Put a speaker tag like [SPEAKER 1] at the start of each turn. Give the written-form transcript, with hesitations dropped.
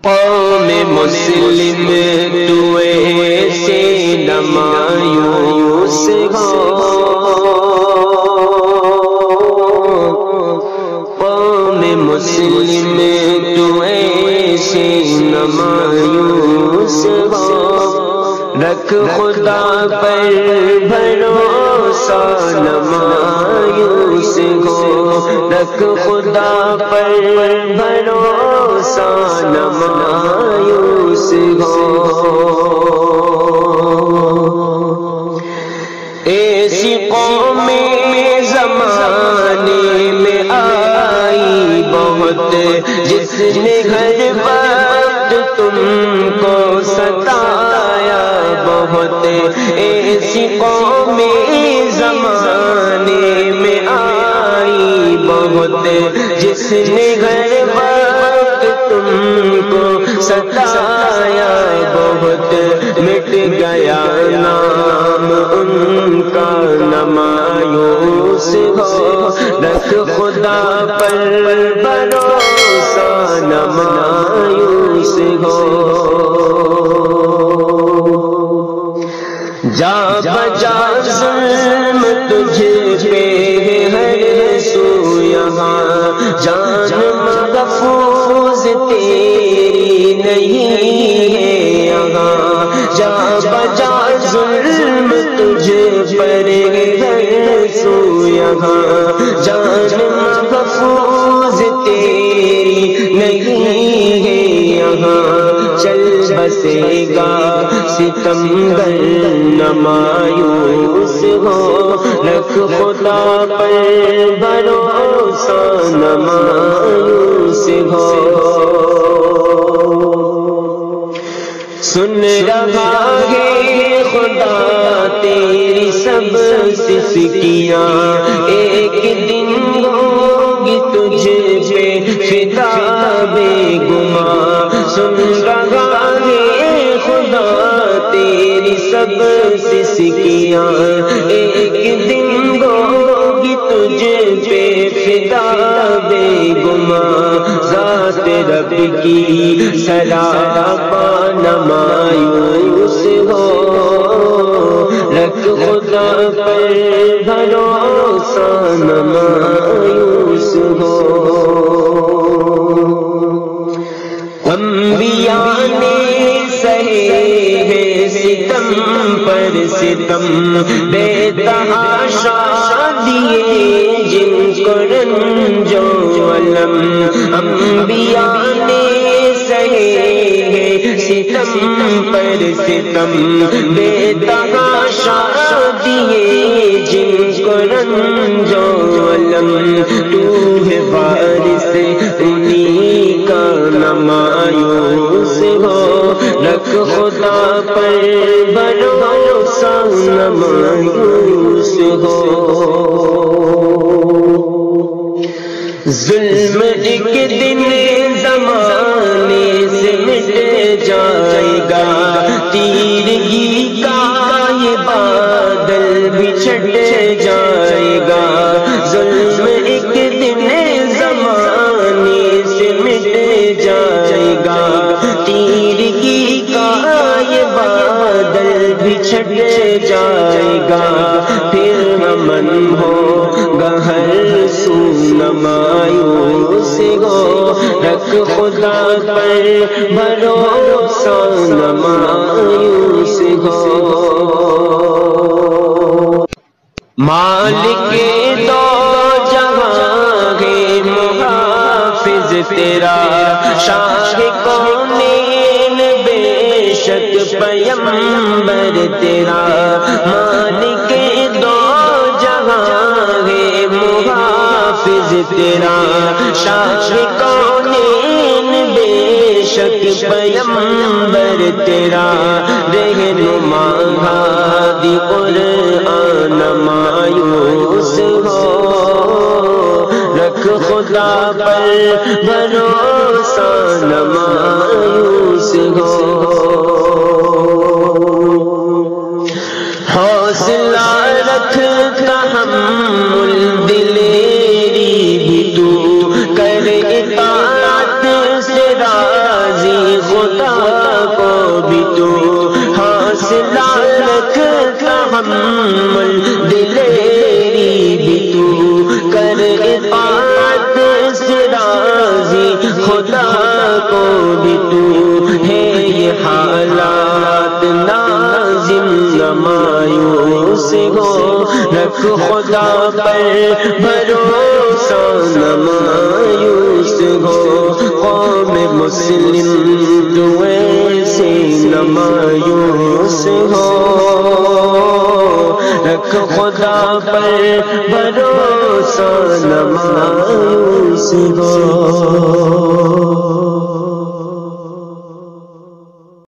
[SPEAKER 1] قوم مسلم تو ایسے نہ مایوس ہو، قوم مسلم تو ایسے نہ مایوس ہو، رکھ خدا پر بھروسہ نہ مایوس ہو، رکھ خدا پر بھروسہ نہ مایوس ہو۔ ایسی قوم زمانے میں آئی بہت، جس نے ہر وقت تم کو ستایا بہت، ایسی قوم زمانے میں آئی بہت، جس نے ہر وقت تم کو ستایا بہت، مٹ گیا نام ان کا نہ مایوس ہو، رکھ خدا پر بھروسہ نہ مایوس ہو۔ جا بجا ظلم تجھ پہ ہر سو یہاں، جان محفوظ تیری نہیں ہے یہاں، جا بجا ظلم تجھ پر ہر سو یہاں، جان محفوظ تیری نہیں ہے یہاں، چل بسے گا ستمگر نہ مایوس ہو، رکھ خدا پر بھروسہ نہ مایوس ہو۔ سن رہا ہے خدا تیری سب سسکیاں، ایک دن ہوگی تجھ پہ فدا بے گماں، سن رہا ہے خدا تیری سب سسکیاں، ایک دن ہوگی تجھ پہ فدا بے گماں، ذات رب کی سراپا نہ مایوس ہو، رکھ خدا پر بھروسہ نہ مایوس ہو۔ انبیاء نے سہے ہیں ستم پر ستم، بے تحاشا دیے جن کو رنج و الم، انبیاء نے سہے ہیں ستم پر ستم، بے تحاشا دیے جن کو رنج و الم، تو ہے وارث انہی کا نہ مایوس ہو، رکھ خدا پر بھروسہ نہ مایوس ہو۔ ظلم ایک دن زمانے سے مٹ جائے گا، تیرگی کا یہ بادل بھی چھٹ جائے گا، ظلم ایک دن زمانے سے مٹ جائے گا، تیرگی کا یہ بادل بھی چھٹ جائے گا، پھر امن ہوگا ہر سو نہ مایوس ہو، رکھ خدا پر بھروسہ نہ مایوس ہو۔ مالک دو جہاں ہے محافظ تیرا، شاہ کونین بے شک پیمبر تیرا، مالک دو جہاں ہے محافظ تیرا، شاہ کونین بے شک پیمبر تیرا، رہنما ہادی قرآن نہ مایوس ہو، رکھ خدا پر بھروسہ نہ مایوس ہو۔ حوصلہ رکھتا تحمل دلیری بھی تو کر اطاعت سے راضی خدا کو بھی تو ہے یہ حالات لازم نہ مایوس ہو رکھ خدا پر بھروسہ نہ مایوس ہو قوم مسلم تو ایسے نہ مایوس ہو رکھ خدا پر بھروسہ نہ مایوس ہو